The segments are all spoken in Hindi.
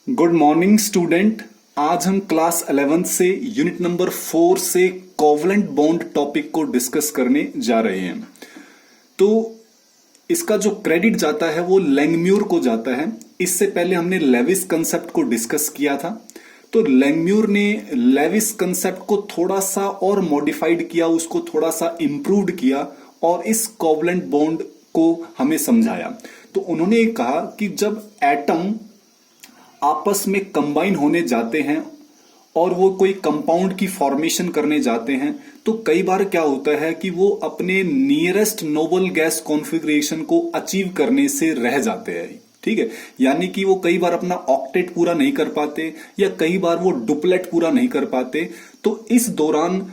Good morning student. आज हम क्लास 11th से यूनिट नंबर 4 से कोवलेंट बॉन्ड टॉपिक को डिस्कस करने जा रहे हैं। तो इसका जो क्रेडिट जाता है वो लैंगम्यूर को जाता है। इससे पहले हमने लेविस कंसेप्ट को डिस्कस किया था। तो लैंगम्यूर ने लेविस कंसेप्ट को थोड़ा सा और मॉडिफाइड किया, उसको थोड़ा सा इंप्रूव्ड किया और इस कोवलेंट बॉन्ड को हमें समझाया। तो उन्होंने कहा कि जब एटम आपस में कंबाइन होने जाते हैं और वो कोई कंपाउंड की फॉर्मेशन करने जाते हैं तो कई बार क्या होता है कि वो अपने नियरेस्ट नोबल गैस कॉन्फ़िगरेशन को अचीव करने से रह जाते हैं। ठीक है, यानी कि वो कई बार अपना ऑक्टेट पूरा नहीं कर पाते या कई बार वो डुप्लेट पूरा नहीं कर पाते। तो इस दौरान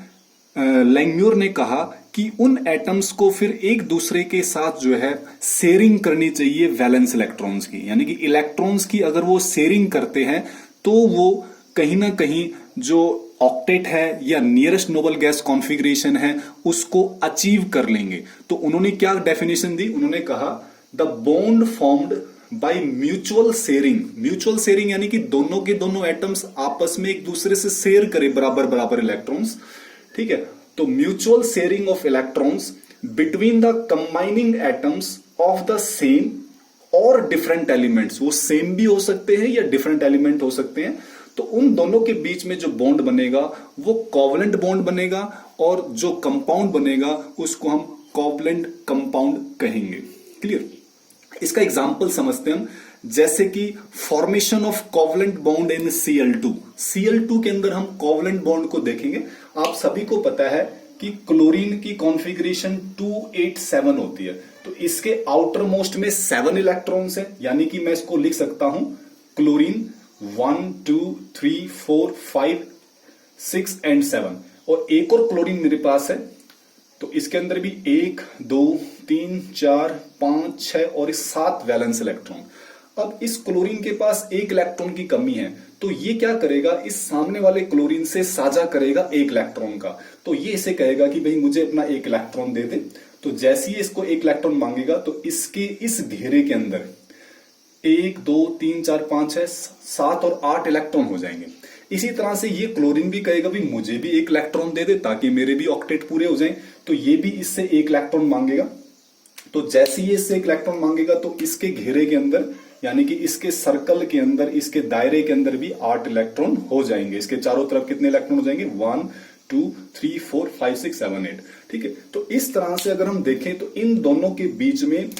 लैंगम्यूर ने कहा कि उन एटम्स को फिर एक दूसरे के साथ जो है शेयरिंग करनी चाहिए वैलेंस इलेक्ट्रॉन्स की, यानी कि इलेक्ट्रॉन्स की अगर वो शेयरिंग करते हैं तो वो कहीं ना कहीं जो ऑक्टेट है या नियरेस्ट नोबल गैस कॉन्फ़िगरेशन है उसको अचीव कर लेंगे। तो उन्होंने क्या डेफिनेशन दी, उन्होंने कहा the bond formed by mutual sharing. Mutual sharing यानी कि दोनों के दोनों एटम्स आपस में एक दूसरे से शेयर करें बराबर बराबर इलेक्ट्रॉन्स। ठीक है, तो mutual sharing of electrons between the combining atoms of the same और डिफरेंट एलिमेंट्स। वो सेम भी हो सकते हैं या डिफरेंट एलिमेंट हो सकते हैं। तो उन दोनों के बीच में जो बॉन्ड बनेगा वो कोवलेंट बॉन्ड बनेगा और जो कंपाउंड बनेगा उसको हम कोवलेंट कंपाउंड कहेंगे। क्लियर? इसका एग्जांपल समझते हैं हम, जैसे कि formation of covalent bond in Cl2। Cl2 के अंदर हम कोवलेंट बॉन्ड को देखेंगे। आप सभी को पता है कि क्लोरीन की कॉन्फ़िगरेशन 287 होती है। तो इसके आउटर मोस्ट में 7 इलेक्ट्रॉन्स हैं, यानी कि मैं इसको लिख सकता हूं क्लोरीन 1 2 3 4 5 6 एंड 7। और एक और क्लोरीन मेरे पास है तो इसके अंदर भी 1 2 3 4 5 6 और 7 वैलेंस इलेक्ट्रॉन। अब इस क्लोरीन के पास एक इलेक्ट्रॉन की कमी है तो ये क्या करेगा, इस सामने वाले क्लोरीन से साझा करेगा एक इलेक्ट्रॉन का। तो ये इसे कहेगा कि भाई मुझे अपना एक इलेक्ट्रॉन दे दे। तो जैसे ही इसको एक इलेक्ट्रॉन मांगेगा तो इसके इस घेरे के अंदर 1 2 3 4 5 6 7 और 8 इलेक्ट्रॉन हो जाएंगे। इसी तरह से ये क्लोरीन भी कहेगा भी मुझे भी एक इलेक्ट्रॉन दे दे ताकि मेरे भी ऑक्टेट पूरे हो जाएं। तो ये भी इससे एक इलेक्ट्रॉन मांगेगा। तो जैसे ही इससे एक इलेक्ट्रॉन मांगेगा तो इसके घेरे के अंदर यानी कि इसके सर्कल के अंदर, इसके दायरे के अंदर भी 8 इलेक्ट्रॉन हो जाएंगे। इसके चारों तरफ कितने इलेक्ट्रॉन हो जाएंगे? 1 2 3 4 5 6 7 8। ठीक है, तो इस तरह से अगर हम देखें तो इन दोनों के बीच में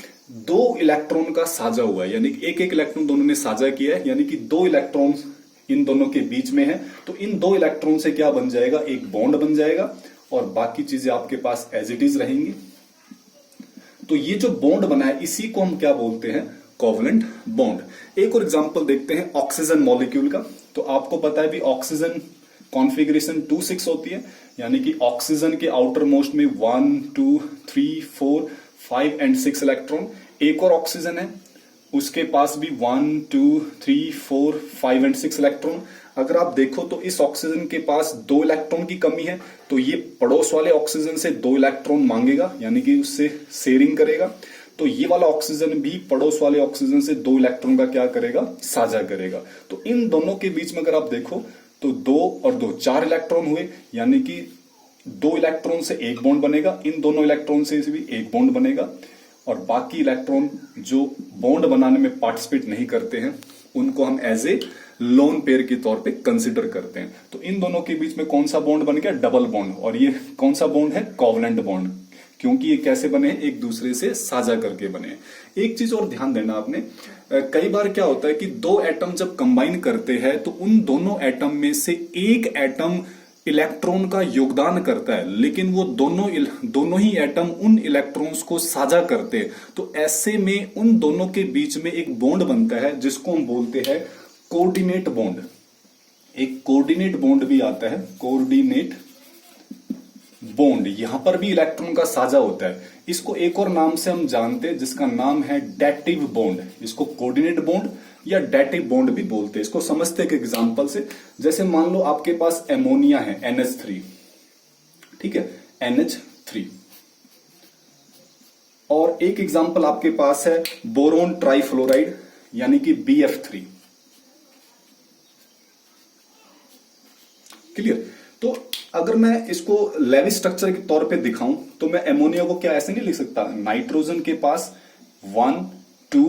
2 इलेक्ट्रॉन का साझा हुआ है, यानी कि एक एक इलेक्ट्रॉन दोनों ने साझा किया है, यानी कि 2 इलेक्ट्रॉन इन दोनों के बीच में है। तो इन 2 इलेक्ट्रॉन से क्या बन जाएगा, एक बॉन्ड बन जाएगा और बाकी चीजें आपके पास एज इट इज रहेंगी। तो ये जो बॉन्ड बना है इसी को हम क्या बोलते हैं, कोवलेंट बॉन्ड। एक और एग्जांपल देखते हैं ऑक्सीजन मॉलिक्यूल का। तो आपको पता है भी ऑक्सीजन कॉन्फ़िगरेशन 2 6 होती है, यानी कि ऑक्सीजन के आउटर मोस्ट में 1 2 3 4 5 एंड 6 इलेक्ट्रॉन। एक और ऑक्सीजन है उसके पास भी 1 2 3 4 5 एंड 6 इलेक्ट्रॉन। अगर आप देखो तो इस ऑक्सीजन के पास 2 इलेक्ट्रॉन की कमी है तो ये पड़ोस वाले ऑक्सीजन से 2 इलेक्ट्रॉन मांगेगा, यानी कि उससे शेयरिंग करेगा। तो ये वाला ऑक्सीजन भी पड़ोस वाले ऑक्सीजन से 2 इलेक्ट्रॉन का क्या करेगा, साझा करेगा। तो इन दोनों के बीच में अगर आप देखो तो 2 और 2 4 इलेक्ट्रॉन हुए, यानी कि 2 इलेक्ट्रॉन से एक बॉन्ड बनेगा, इन दोनों इलेक्ट्रॉन से भी एक बॉन्ड बनेगा और बाकी इलेक्ट्रॉन जो बॉन्ड बनाने में पार्टिसिपेट नहीं करते हैं उनको हम एज ए लोन पेयर के तौर पे कंसिडर करते हैं। तो इन दोनों के बीच में कौन सा बॉन्ड बन गया, डबल बॉन्ड। और ये कौन सा बॉन्ड है, कोवलेंट बॉन्ड, क्योंकि ये कैसे बने हैं, एक दूसरे से साझा करके बने हैं। एक चीज और ध्यान देना आपने, कई बार क्या होता है कि 2 एटम जब कंबाइन करते हैं तो उन दोनों एटम में से एक एटम इलेक्ट्रॉन का योगदान करता है, लेकिन वो दोनों ही एटम उन इलेक्ट्रॉन्स को साझा करते हैं। तो ऐसे में उन दोनों के बीच में एक बॉन्ड बनता है जिसको हम बोलते हैं कोऑर्डिनेट बॉन्ड। एक कोऑर्डिनेट बॉन्ड भी आता है, कोऑर्डिनेट बॉन्ड। यहां पर भी इलेक्ट्रॉन का साझा होता है। इसको एक और नाम से हम जानते हैं जिसका नाम है डेटिव बॉन्ड। इसको कोऑर्डिनेट बॉन्ड या डेटिव बॉन्ड भी बोलते हैं। इसको समझते हैं एक एग्जांपल से। जैसे मान लो आपके पास एमोनिया है NH3, ठीक है, NH3। और एक एग्जांपल आपके पास है बोरोन ट्राइफ्लोराइड यानी कि BF3। क्लियर। तो अगर मैं इसको लेविस स्ट्रक्चर के तौर पे दिखाऊं तो मैं एमोनिया को क्या ऐसे नहीं लिख सकता, नाइट्रोजन के पास 1 2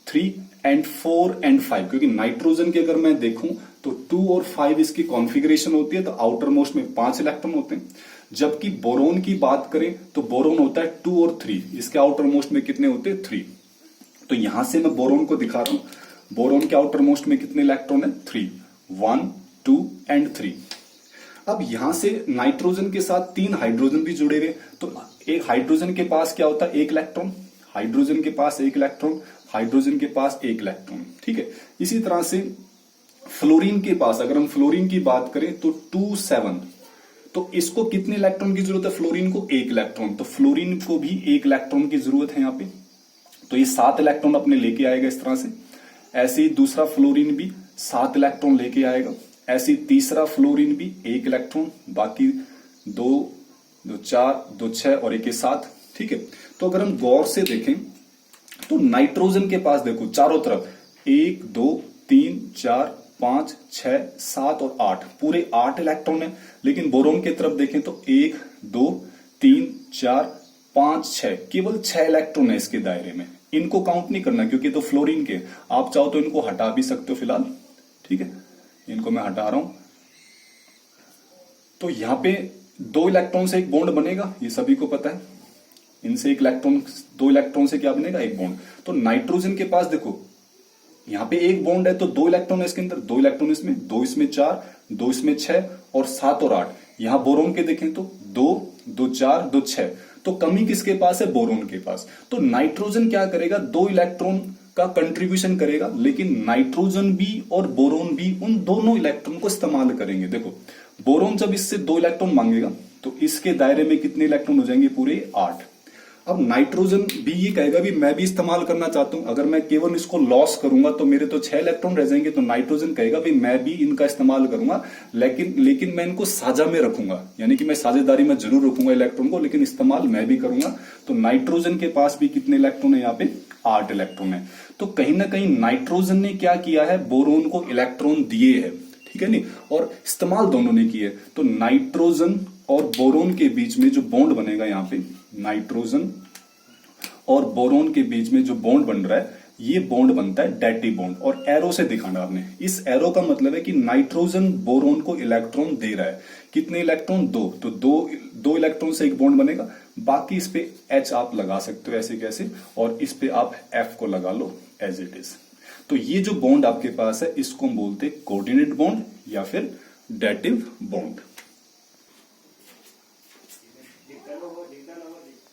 3 एंड 4 एंड 5, क्योंकि नाइट्रोजन के अगर मैं देखूं तो 2 और 5 इसकी कॉन्फ़िगरेशन होती है, तो आउटर मोस्ट में 5 इलेक्ट्रॉन होते हैं। जबकि बोरोन की बात करें तो बोरोन होता है 2 और 3, इसके आउटर मोस्ट में कितने होते हैं 3। तो यहां से मैं बोरोन को दिखा रहा हूं, बोरोन के आउटर मोस्ट में कितने इलेक्ट्रॉन है 3, 1 2 एंड 3। अब यहां से नाइट्रोजन के साथ 3 हाइड्रोजन भी जुड़े हुए, तो एक हाइड्रोजन के पास क्या होता है 1 इलेक्ट्रॉन, हाइड्रोजन के पास 1 इलेक्ट्रॉन, हाइड्रोजन के पास 1 इलेक्ट्रॉन, ठीक है। इसी तरह से फ्लोरीन के पास, अगर हम फ्लोरीन की बात करें तो 2 7, तो इसको कितने इलेक्ट्रॉन की जरूरत है फ्लोरीन को 1 इलेक्ट्रॉन, तो फ्लोरीन को भी 1 इलेक्ट्रॉन की जरूरत है यहाँ पे, तो ये 7 इलेक्ट्रॉन अपने लेके आएगा इस तरह से। ऐसे ही दूसरा फ्लोरीन भी 7 इलेक्ट्रॉन लेके आएगा, ऐसे तीसरा फ्लोरीन भी 1 इलेक्ट्रॉन, बाकी 2 2 4 2 6 और 1 7, ठीक है। तो अगर हम गौर से देखें तो नाइट्रोजन के पास देखो चारों तरफ 1 2 3 4 5 6 7 और 8, पूरे 8 इलेक्ट्रॉन है। लेकिन बोरोन की तरफ देखें तो 1 2 3 4 5 6, केवल 6 इलेक्ट्रॉन है इसके दायरे में। इनको काउंट नहीं करना क्योंकि तो फ्लोरीन के, आप चाहो तो इनको हटा भी सकते हो फिलहाल, ठीक है। इनको मैं हटा रहा हूं, तो यहां पे 2 इलेक्ट्रॉन से एक बॉन्ड बनेगा, ये सभी को पता है। इनसे 1 इलेक्ट्रॉन, 2 इलेक्ट्रॉन से क्या बनेगा, एक बॉन्ड। तो नाइट्रोजन के पास देखो यहां पे एक बॉन्ड है, तो 2 इलेक्ट्रॉन है इसके अंदर, 2 इलेक्ट्रॉन इसमें, 2 इसमें 4, 2 इसमें 6 और 7 और 8। यहां बोरोन के देखें तो 2 2 4 2 6, तो कमी किसके पास है, बोरोन के पास। तो नाइट्रोजन क्या करेगा, 2 इलेक्ट्रॉन का कंट्रीब्यूशन करेगा, लेकिन नाइट्रोजन भी और बोरोन भी उन दोनों इलेक्ट्रॉन को इस्तेमाल करेंगे। देखो बोरोन जब इससे 2 इलेक्ट्रॉन मांगेगा तो इसके दायरे में कितने इलेक्ट्रॉन हो जाएंगे, पूरे 8। अब नाइट्रोजन भी ये कहेगा भी मैं भी इस्तेमाल करना चाहता हूं, अगर मैं केवल इसको लॉस करूंगा तो मेरे तो 6 इलेक्ट्रॉन रह जाएंगे। तो नाइट्रोजन कहेगा भी मैं भी इनका इस्तेमाल करूंगा, लेकिन मैं इनको साझा में रखूंगा, यानी कि मैं साझेदारी में जरूर रखूंगा इलेक्ट्रॉन को, लेकिन इस्तेमाल मैं भी करूंगा। तो नाइट्रोजन के पास भी कितने इलेक्ट्रॉन है, यहाँ पे 8 इलेक्ट्रॉन है। तो कहीं ना कहीं नाइट्रोजन ने क्या किया है, बोरोन को इलेक्ट्रॉन दिए है, ठीक है नहीं, और इस्तेमाल दोनों ने किए। तो नाइट्रोजन और बोरोन के बीच में जो बॉन्ड बनेगा, यहाँ पे नाइट्रोजन और बोरोन के बीच में जो बॉन्ड बन रहा है, ये बॉन्ड बनता है डैटिव बॉन्ड, और एरो से दिखाना आपने। इस एरो का मतलब है कि नाइट्रोजन बोरोन को इलेक्ट्रॉन दे रहा है। कितने इलेक्ट्रॉन, 2, तो दो इलेक्ट्रॉन से एक बॉन्ड बनेगा। बाकी इस पे H आप लगा सकते हो ऐसे कैसे, और इस पे आप F को लगा लो एज इट इज। तो ये जो बॉन्ड आपके पास है इसको हम बोलते हैं कोऑर्डिनेट बॉन्ड या फिर डैटिव बॉन्ड।